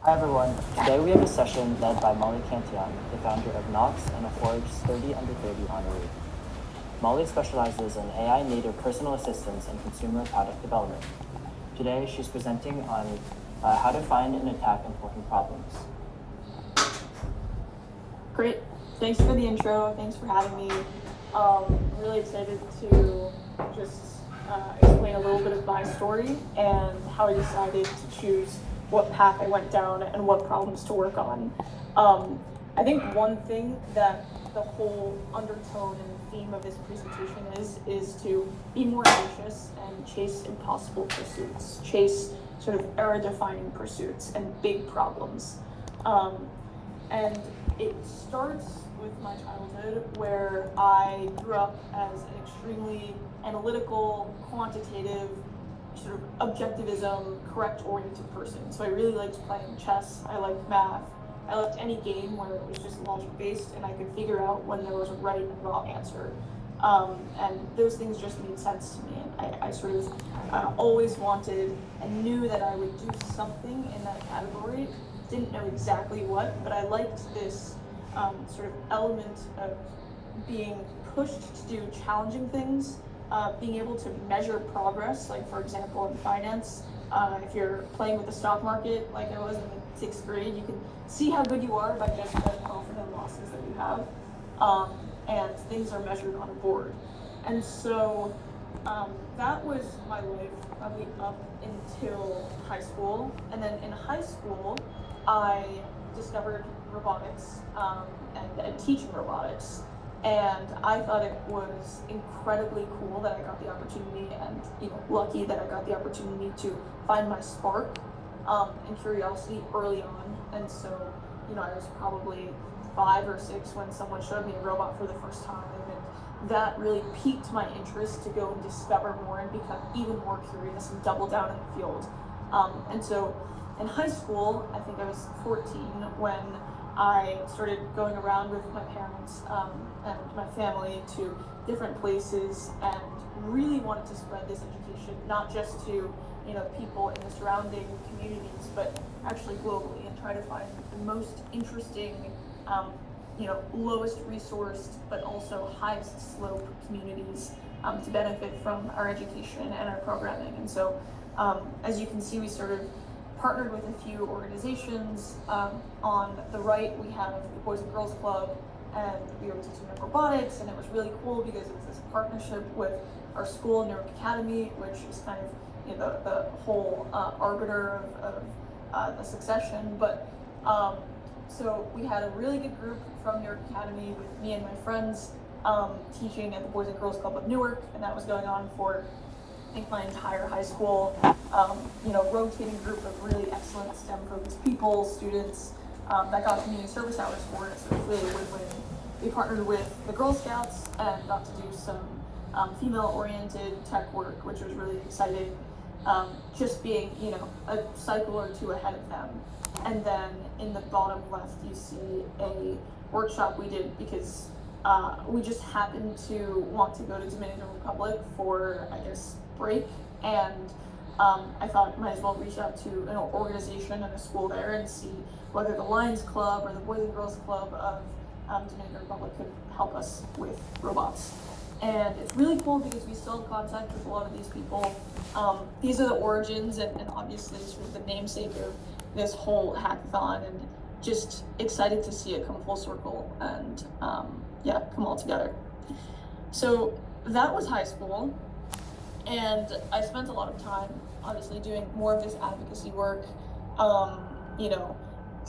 Hi everyone, today we have a session led by Cantillon, the founder of NOX and a Forbes 30 under 30 honoree. Molly specializes in AI native personal assistance and consumer product development. Today she's presenting on how to find and attack important problems. Great, thanks for the intro, thanks for having me. I'm really excited to just explain a little bit of my story and how I decided to choose what path I went down and what problems to work on. I think one thing that the whole undertone and theme of this presentation is to be more ambitious and chase impossible pursuits, chase sort of era-defining pursuits and big problems. And it starts with my childhood, where I grew up as an extremely analytical, quantitative, sort of objectivism, correct-oriented person. So I really liked playing chess, I liked math, I liked any game where it was just logic-based and I could figure out when there was a right and wrong answer. And those things just made sense to me. And I sort of always wanted and knew that I would do something in that category. Didn't know exactly what, but I liked this sort of element of being pushed to do challenging things, being able to measure progress, like for example in finance, if you're playing with the stock market like I was in the 6th grade, you can see how good you are by just the profit and losses that you have, and things are measured on a board. And so that was my life probably up until high school. And then in high school, I discovered robotics and teaching robotics. And I thought it was incredibly cool that I got the opportunity and lucky that I got the opportunity to find my spark and curiosity early on. And so, I was probably 5 or 6 when someone showed me a robot for the first time. And that really piqued my interest to go and discover more and become even more curious and double down in the field. And so in high school, I think I was 14 when I started going around with my parents and my family to different places and really wanted to spread this education, not just to people in the surrounding communities, but actually globally, and try to find the most interesting, lowest resourced, but also highest slope communities to benefit from our education and our programming. And so, as you can see, we sort of partnered with a few organizations. On the right, we have the Boys and Girls Club, and we were teaching them robotics, and it was really cool because it was this partnership with our school, New York Academy, which is kind of the whole arbiter of the succession. But so we had a really good group from New York Academy with me and my friends teaching at the Boys and Girls Club of Newark, and that was going on for I think my entire high school. Rotating group of really excellent STEM-focused people, students that got community service hours for it. So it was really a win-win. We partnered with the Girl Scouts and got to do some female-oriented tech work, which was really exciting. Just being, a cycle or two ahead of them. And then in the bottom left, you see a workshop we did because we just happened to want to go to Dominican Republic for, break. And I thought might as well reach out to an organization and a school there and see whether the Lions Club or the Boys and Girls Club of Dominican Republic could help us with robots. And it's really cool because we still have contact with a lot of these people. These are the origins and obviously sort of the namesake of this whole hackathon, and just excited to see it come full circle and come all together. So that was high school, and I spent a lot of time obviously doing more of this advocacy work,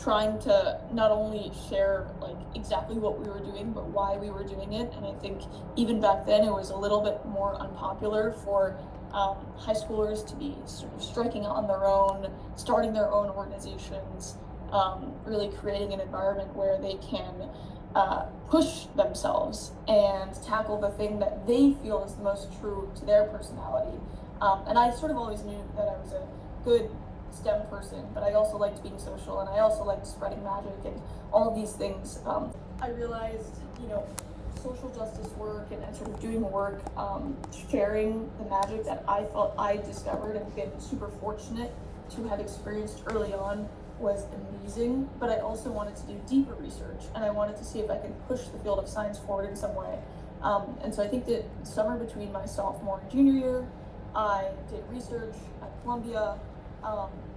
trying to not only share like exactly what we were doing, but why we were doing it. And I think even back then it was a little bit more unpopular for high schoolers to be sort of striking out on their own, starting their own organizations, really creating an environment where they can push themselves and tackle the thing that they feel is the most true to their personality. And I sort of always knew that I was a good STEM person, but I also liked being social, and I also liked spreading magic and all of these things. I realized, social justice work and sort of doing work, sharing the magic that I felt I discovered and been super fortunate to have experienced early on was amazing, but I also wanted to do deeper research, and I wanted to see if I could push the field of science forward in some way. And so I think that summer between my sophomore and junior year, I did research at Columbia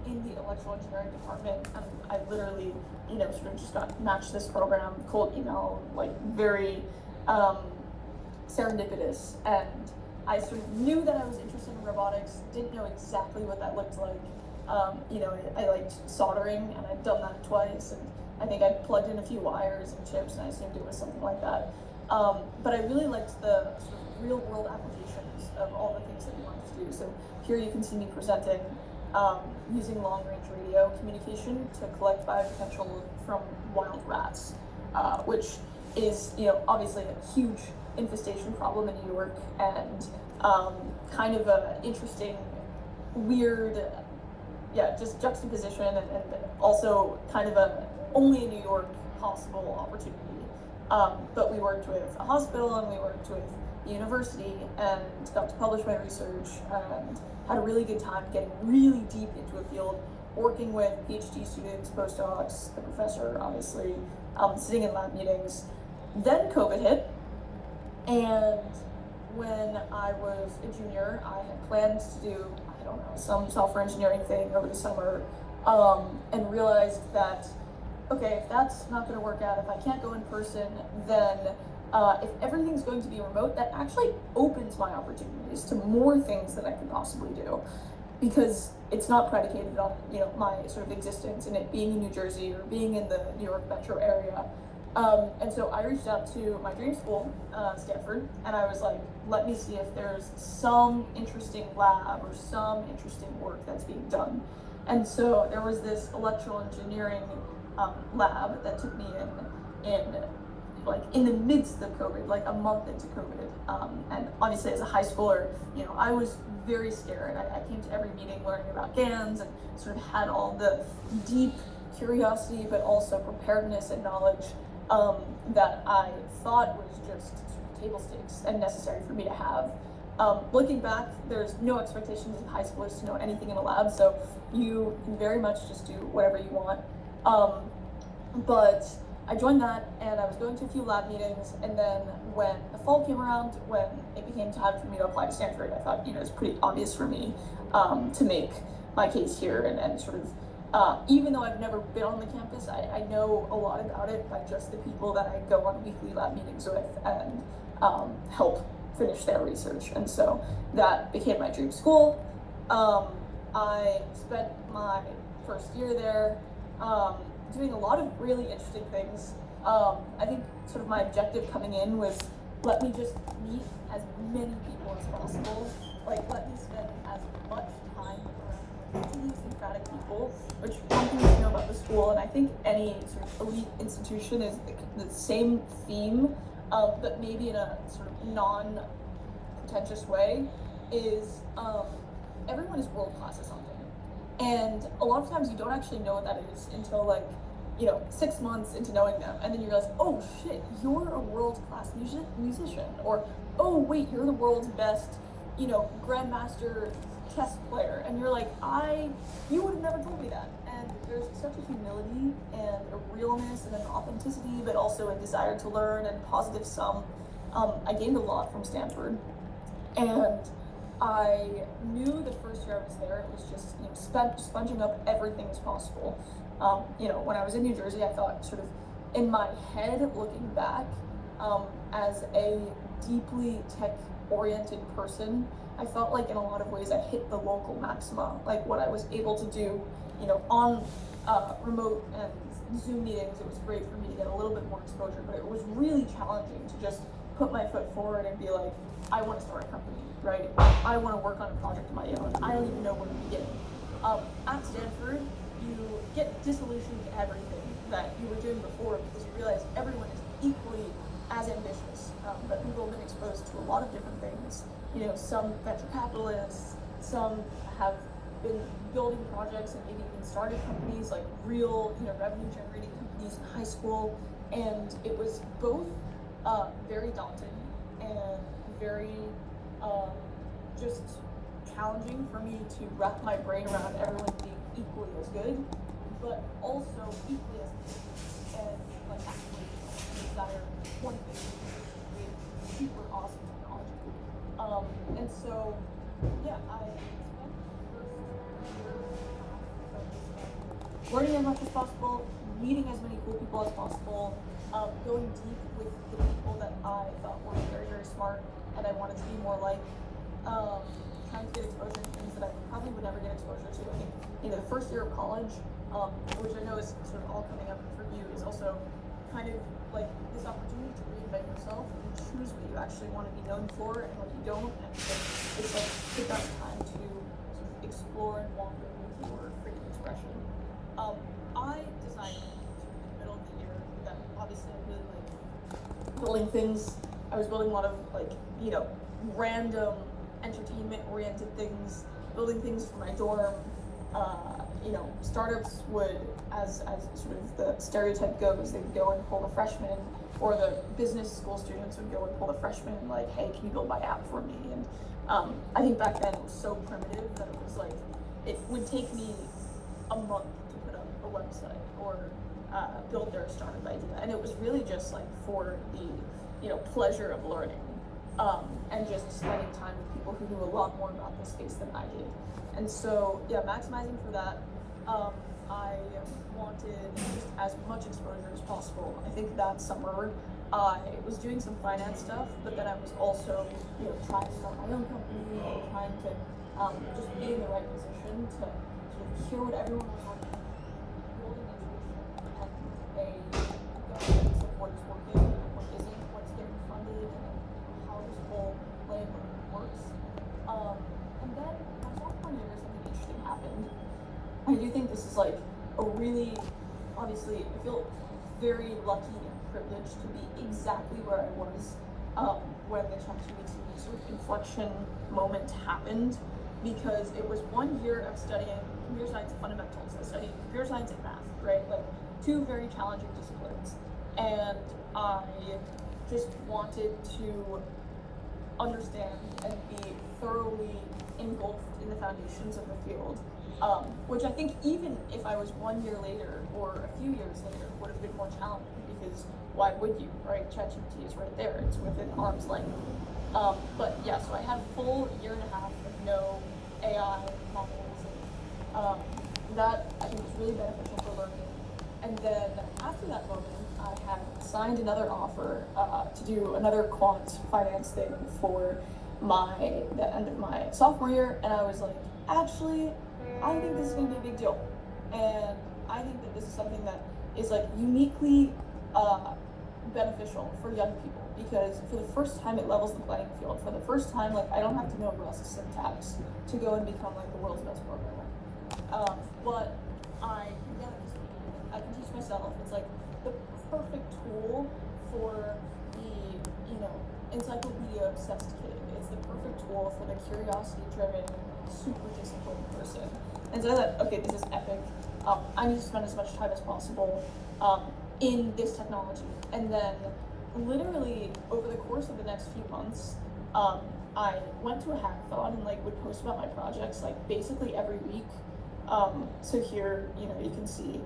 in the electrical engineering department, and I literally, sort of just got matched this program, cold email, like very serendipitous. And I sort of knew that I was interested in robotics, didn't know exactly what that looked like. I liked soldering, and I'd done that twice, and I think I plugged in a few wires and chips, and I assumed it was something like that. But I really liked the sort of real world applications of all the things that we wanted to do. So here you can see me presenting using long range radio communication to collect biopotential from wild rats, which is, obviously a huge infestation problem in New York, and kind of a interesting, weird, just juxtaposition, and also kind of a only in New York possible opportunity. But we worked with a hospital, and we worked with the university, and got to publish my research, and had a really good time getting really deep into a field, working with PhD students, postdocs, the professor, obviously, sitting in lab meetings. Then COVID hit, and when I was a junior, I had planned to do, some software engineering thing over the summer, and realized that, okay, if that's not going to work out, if I can't go in person, then if everything's going to be remote, that actually opens my opportunities to more things that I could possibly do, because it's not predicated on, my sort of existence in it being in New Jersey or being in the New York metro area. And so I reached out to my dream school, Stanford, and I was like, let me see if there's some interesting lab or some interesting work that's being done. And so there was this electrical engineering lab that took me in the midst of COVID, like a month into COVID. And obviously as a high schooler, I was very scared. I came to every meeting learning about GANs, and sort of had all the deep curiosity, but also preparedness and knowledge that I thought was just table stakes and necessary for me to have. Looking back, there's no expectations of high schoolers to know anything in a lab, so you can very much just do whatever you want. But I joined that, and I was going to a few lab meetings, and then when the fall came around, when it became time for me to apply to Stanford, I thought, it's pretty obvious for me to make my case here, and sort of, even though I've never been on the campus, I know a lot about it by just the people that I go on weekly lab meetings with, and help finish their research. And so that became my dream school. I spent my first year there doing a lot of really interesting things. I think sort of my objective coming in was, let me just meet as many people as possible. Like, let me spend as much time around really sympathetic people, which one thing to know about the school, and I think any sort of elite institution is the same theme, but maybe in a sort of non-pretentious way, is everyone is world-class at something. And a lot of times you don't actually know what that is until 6 months into knowing them, and then you realize, oh shit, you're a world-class musician, or oh wait, you're the world's best, grandmaster chess player, and you're like, you would have never told me that. And there's such a humility and a realness and an authenticity, but also a desire to learn and positive sum. I gained a lot from Stanford, and I knew the first year I was there, it was just sponging up everything as possible. When I was in New Jersey, I thought sort of in my head, looking back, as a deeply tech-oriented person, I felt like in a lot of ways I hit the local maxima, like what I was able to do, on remote and Zoom meetings. It was great for me to get a little bit more exposure, but it was really challenging to just put my foot forward and be like, I want to start a company, right? I want to work on a project of my own. I don't even know where to begin. At Stanford, you get disillusioned to everything that you were doing before, because you realize everyone is equally as ambitious, but people have been exposed to a lot of different things. Some venture capitalists, some have been building projects and maybe even started companies, like real, revenue generating companies in high school. And it was both very daunting and very just challenging for me to wrap my brain around everyone being equally as good. but also equally as and like aspirational and desire one thing, which is to create super awesome technology. And so, yeah, I spent the first year learning as much as possible, meeting as many cool people as possible, going deep with the people that I thought were very, very smart and I wanted to be more like, trying to get exposure to things that I probably would never get exposure to. I think, the first year of college, which I know is sort of all coming up for you, is also kind of like this opportunity to reinvent yourself and choose what you actually want to be known for and what you don't. And it's like the best time to sort of explore and wander with your creative expression. I decided in the middle of the year that obviously I really like building things. I was building a lot of random entertainment-oriented things, building things for my dorm. Startups would, as sort of the stereotype goes, they would go and pull the freshmen, or the business school students would go and pull the freshmen, like, hey, can you build my app for me? And I think back then it was so primitive that it was like, it would take me a month to put up a website or build their startup idea. And it was really just like for the, pleasure of learning. And just spending time with people who knew a lot more about the space than I did. And so, yeah, maximizing for that. I wanted just as much exposure as possible. I think that summer I was doing some finance stuff, but then I was also, trying to start my own company and trying to just be in the right position to sort of hear what everyone was working on, building intuition and a guidance of what is working and what isn't, what's getting funded, and how this whole labor works. And then my sophomore year, something interesting happened. I do think this is like a really, obviously, I feel very lucky and privileged to be exactly where I was when the ChatGPT sort of inflection moment happened, because it was 1 year of studying computer science fundamentals. I studied computer science and math, right? Like two very challenging disciplines. And I just wanted to understand and be thoroughly engulfed in the foundations of the field, which I think even if I was 1 year later or a few years later would have been more challenging, because why would you, right? ChatGPT is right there, it's within arm's length. But yeah, so I had a full year and a half of no AI models, and that I think was really beneficial for learning. And then after that moment, I had signed another offer to do another quant finance thing for the end of my sophomore year, and I was like, actually, I think this is going to be a big deal, and I think that this is something that is like uniquely beneficial for young people, because for the first time it levels the playing field. For the first time, like, I don't have to know Rust syntax to go and become like the world's best programmer. But I can teach myself. It's like the perfect tool for the encyclopedia obsessed kid. It's the perfect tool for the curiosity driven, super disciplined person. And so I thought, okay, this is epic. I need to spend as much time as possible in this technology. And then literally over the course of the next few months, I went to a hackathon and like would post about my projects like basically every week. So here, you can see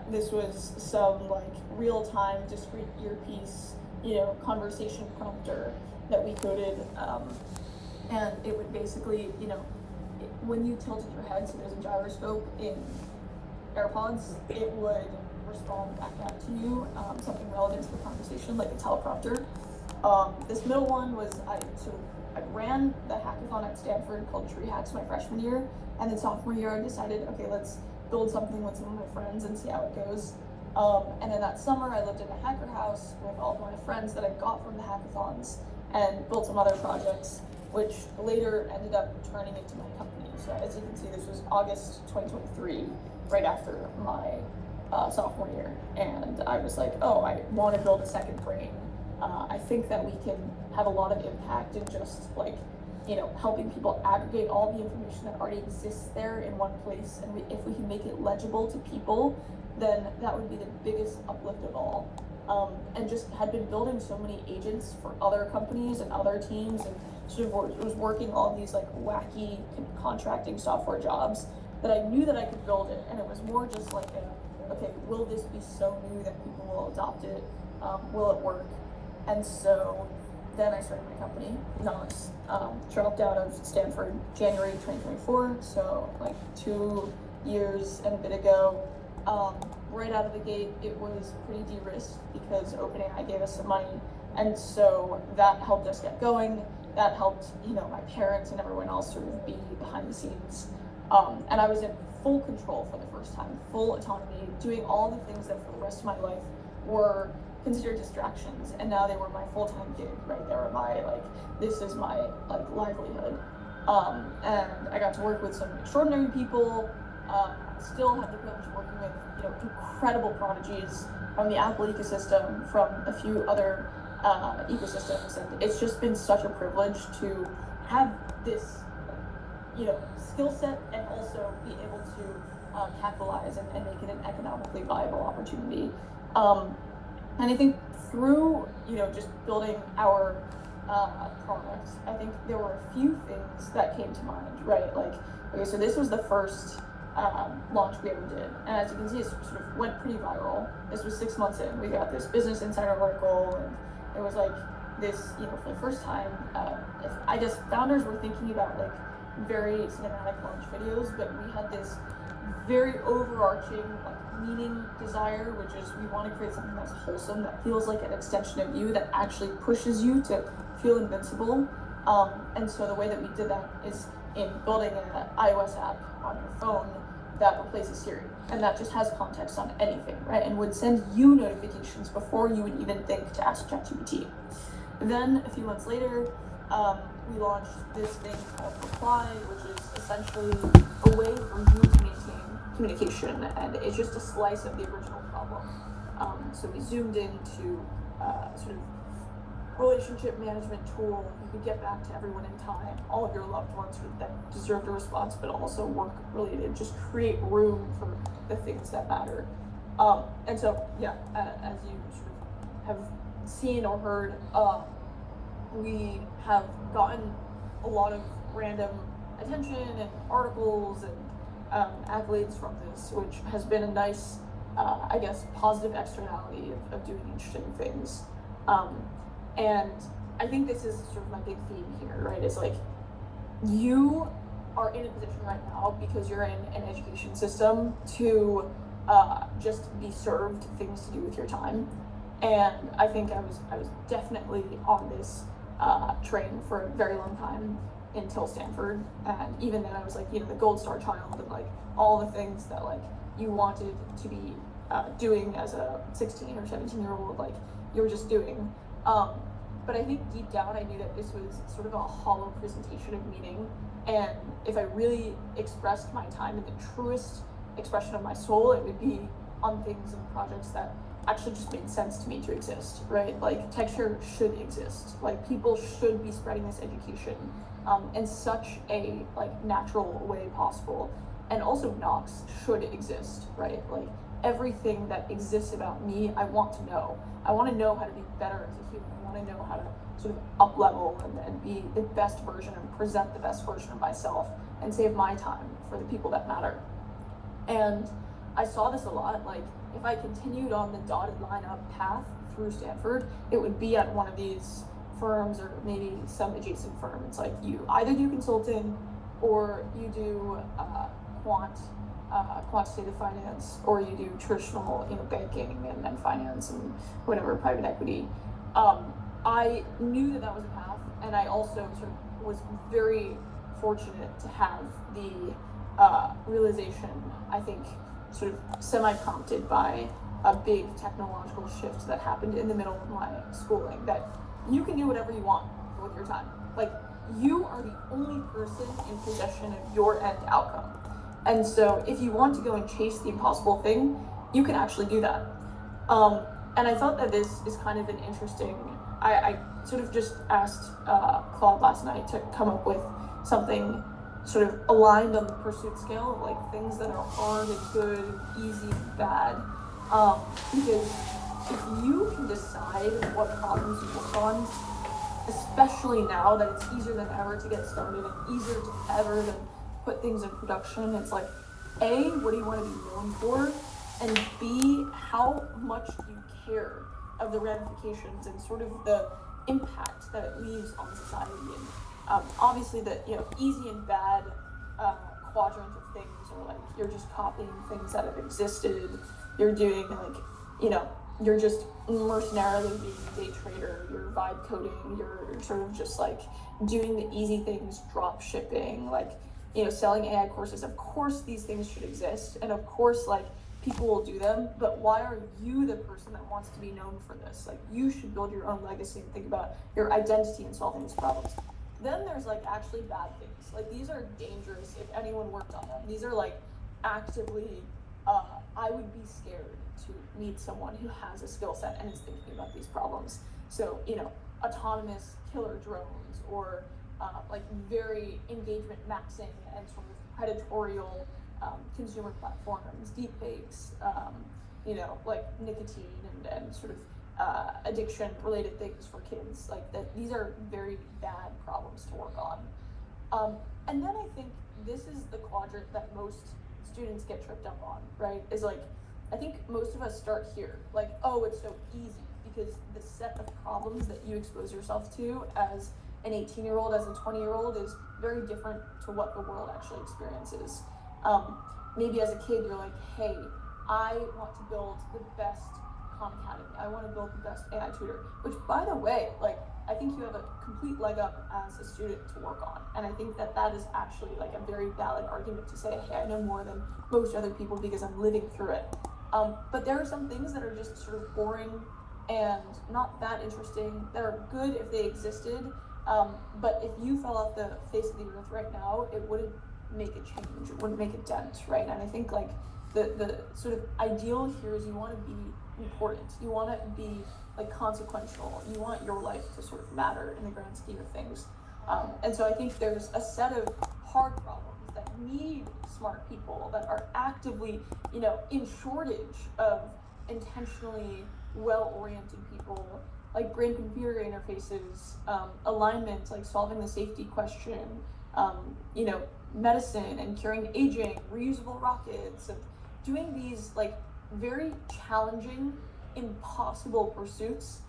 this was some like real-time discrete earpiece, conversation prompter that we coded, and it would basically, when you tilted your head, so there's a gyroscope in AirPods, it would respond back out to you, something relevant to the conversation, like a teleprompter. This middle one was, I ran the hackathon at Stanford called Tree Hacks my freshman year, and then sophomore year I decided, okay, let's build something with some of my friends and see how it goes. And then that summer I lived in a hacker house with all of my friends that I got from the hackathons and built some other projects, which later ended up turning into my company. So as you can see, this was August 2023, right after my sophomore year. And I was like, oh, I want to build a second brain. I think that we can have a lot of impact in just like, helping people aggregate all the information that already exists there in one place. And if we can make it legible to people, then that would be the biggest uplift of all. And just had been building so many agents for other companies and other teams, and sort of was working all these like wacky contracting software jobs that I knew that I could build it, and it was more just like okay, will this be so new that people will adopt it? Will it work? And so then I started my company, NOX, dropped out of Stanford January 2024, so like 2 years and a bit ago. Right out of the gate, it was pretty de-risked because OpenAI gave us some money, and so that helped us get going. That helped, my parents and everyone else sort of be behind the scenes. And I was in full control for the first time, full autonomy, doing all the things that for the rest of my life were considered distractions, and now they were my full-time gig, right? They were my, this is my, livelihood. And I got to work with some extraordinary people, still have the privilege of working with, incredible prodigies from the Apple ecosystem, from a few other ecosystems, and it's just been such a privilege to have this, skill set and also be able to capitalize and make it an economically viable opportunity. And I think through, just building our product, I think there were a few things that came to mind, right? Okay, so this was the first launch we ever did, and as you can see, it sort of went pretty viral. This was 6 months in. We got this Business Insider article, and it was this, for the first time, I guess founders were thinking about very cinematic launch videos, but we had this very overarching meaning desire, which is we want to create something that's wholesome, that feels like an extension of you, that actually pushes you to feel invincible. And so the way that we did that is in building an iOS app on your phone that replaces Siri, and that just has context on anything, right? And would send you notifications before you would even think to ask ChatGPT. Then a few months later, we launched this thing called Reply, which is essentially a way for you to maintain communication, and it's just a slice of the original problem. So we zoomed into sort of relationship management tool. You could get back to everyone in time, all of your loved ones that deserved a response, but also work related, just create room for the things that matter. And so, as you sort of have seen or heard, we have gotten a lot of random attention and articles and accolades from this, which has been a nice, positive externality of doing interesting things. And I think this is sort of my big theme here, right? It's you are in a position right now because you're in an education system to just be served things to do with your time. And I think I was definitely on this train for a very long time until Stanford. And even then I was the gold star child and all the things that you wanted to be doing as a 16 or 17-year-old, you were just doing. But I think deep down I knew that this was sort of a hollow presentation of meaning, and if I really expressed my time in the truest expression of my soul, it would be on things and projects that actually just made sense to me to exist, right? Texture should exist, people should be spreading this education in such a natural way possible, and also Knox should exist, right? Everything that exists about me, I want to know. I want to know how to be better as a human. I want to know how to sort of up level and be the best version and present the best version of myself and save my time for the people that matter. And I saw this a lot. If I continued on the dotted line up path through Stanford, it would be at one of these firms or maybe some adjacent firm. It's you either do consulting or you do quantitative finance, or you do traditional, banking and finance and whatever, private equity. I knew that was a path, and I also sort of was very fortunate to have the realization, I think, sort of semi-prompted by a big technological shift that happened in the middle of my schooling, that you can do whatever you want with your time. You are the only person in possession of your end outcome. And so if you want to go and chase the impossible thing, you can actually do that. And I thought that this is kind of an interesting, I sort of just asked Claude last night to come up with something sort of aligned on the pursuit scale, things that are hard and good, and easy and bad. Because if you can decide what problems you work on, especially now that it's easier than ever to get started and easier than ever to put things in production, it's A, what do you want to be known for? And B, how much do you care of the ramifications and sort of the impact that it leaves on society? And obviously the easy and bad quadrant of things are like you're just copying things that have existed, you're doing you're just mercenarily being a day trader, you're vibe coding, you're sort of just like doing the easy things, drop shipping, like selling AI courses. Of course these things should exist, and of course like people will do them, but why are you the person that wants to be known for this? Like, you should build your own legacy and think about your identity in solving these problems. Then there's like actually bad things. Like, these are dangerous if anyone worked on them. These are like actively, I would be scared to meet someone who has a skill set and is thinking about these problems. So, autonomous killer drones, or like very engagement maxing and sort of predatory consumer platforms, deepfakes, like nicotine and sort of addiction related things for kids. Like that, these are very bad problems to work on. And then I think this is the quadrant that most students get tripped up on, right? Is like, I think most of us start here, like, oh, it's so easy, because the set of problems that you expose yourself to as an 18-year-old, as a 20-year-old, is very different to what the world actually experiences. Maybe as a kid, you're like, hey, I want to build the best Khan Academy. I want to build the best AI tutor, which, by the way, like, I think you have a complete leg up as a student to work on. And I think that that is actually like a very valid argument to say, hey, I know more than most other people because I'm living through it. But there are some things that are just sort of boring and not that interesting, that are good if they existed. But if you fell off the face of the earth right now, it wouldn't make a change, it wouldn't make a dent, right? And I think like the sort of ideal here is you want to be important, you want to be like consequential, you want your life to sort of matter in the grand scheme of things. And so I think there's a set of hard problems that need smart people, that are actively, in shortage of intentionally well-oriented people, like brain-computer interfaces, alignment, like solving the safety question, medicine and curing aging, reusable rockets, and doing these like very challenging, impossible pursuits,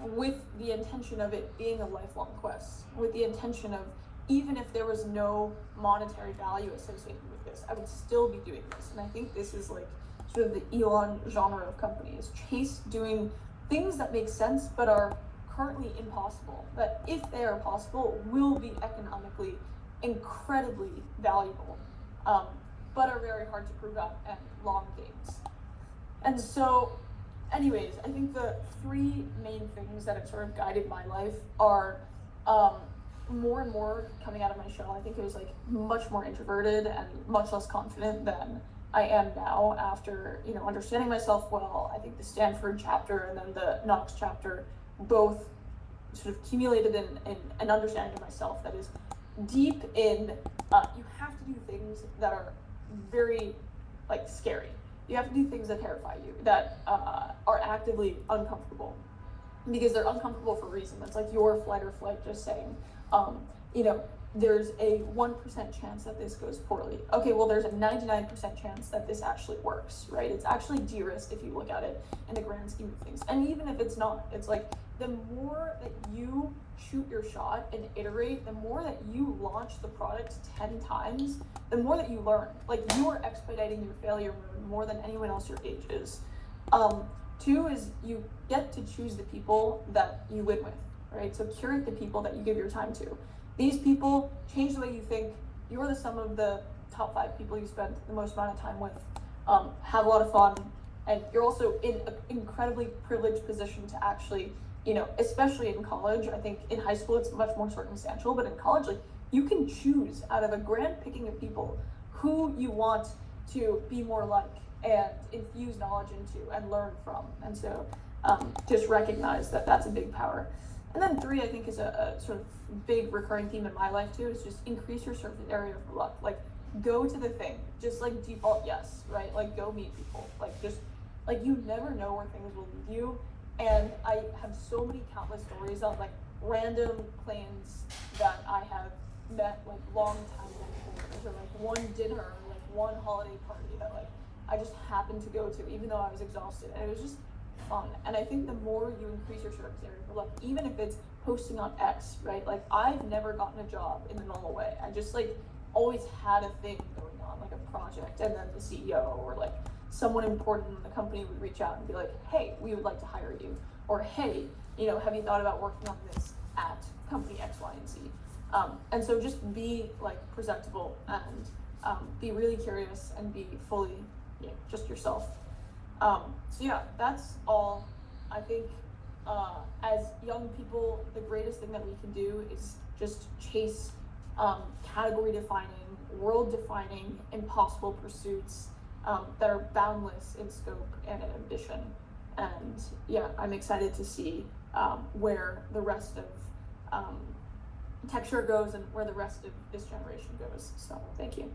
with the intention of it being a lifelong quest, with the intention of, even if there was no monetary value associated with this, I would still be doing this. And I think this is like sort of the Elon genre of companies, chase doing things that make sense but are currently impossible, that if they are possible will be economically incredibly valuable, but are very hard to prove out and long games. And so anyways, I think the three main things that have sort of guided my life are more and more coming out of my shell. I think it was like much more introverted and much less confident than I am now after, understanding myself well. I think the Stanford chapter and then the NOX chapter both sort of accumulated in an understanding of myself that is deep in, you have to do things that are very like scary. You have to do things that terrify you, that are actively uncomfortable, because they're uncomfortable for a reason. That's like your flight or flight just saying, there's a 1% chance that this goes poorly. Okay, well, there's a 99% chance that this actually works, right? It's actually de-risked if you look at it in the grand scheme of things. And even if it's not, it's like the more that you shoot your shot and iterate, the more that you launch the product 10 times, the more that you learn. Like, you are expediting your failure more than anyone else your age is. Two is you get to choose the people that you win with, right? So curate the people that you give your time to. These people change the way you think. You're the sum of the top 5 people you spend the most amount of time with. Have a lot of fun, and you're also in an incredibly privileged position to actually, especially in college. I think in high school it's much more circumstantial, but in college, like, you can choose out of a grand picking of people who you want to be more like and infuse knowledge into and learn from. And so just recognize that that's a big power. And then 3, I think, is a sort of big recurring theme in my life too, is just increase your surface area of luck. Like, go to the thing, just like default yes, right? Like, go meet people. Like, just like, you never know where things will lead you. And I have so many countless stories of like random plans that I have met like long time mentors, or like one dinner, or like one holiday party that like I just happened to go to, even though I was exhausted, and it was just fun. And I think the more you increase your service area, like even if it's posting on X, right? Like I've never gotten a job in the normal way. I just like always had a thing going on, like a project, and then the CEO or like someone important in the company would reach out and be like, hey, we would like to hire you, or hey, you know, have you thought about working on this at company X, Y, and Z? And so just be like presentable and be really curious and be fully, you know, just yourself. So yeah, that's all. I think as young people, the greatest thing that we can do is just chase category defining, world defining, impossible pursuits that are boundless in scope and in ambition. And yeah, I'm excited to see where the rest of texture goes and where the rest of this generation goes. So thank you.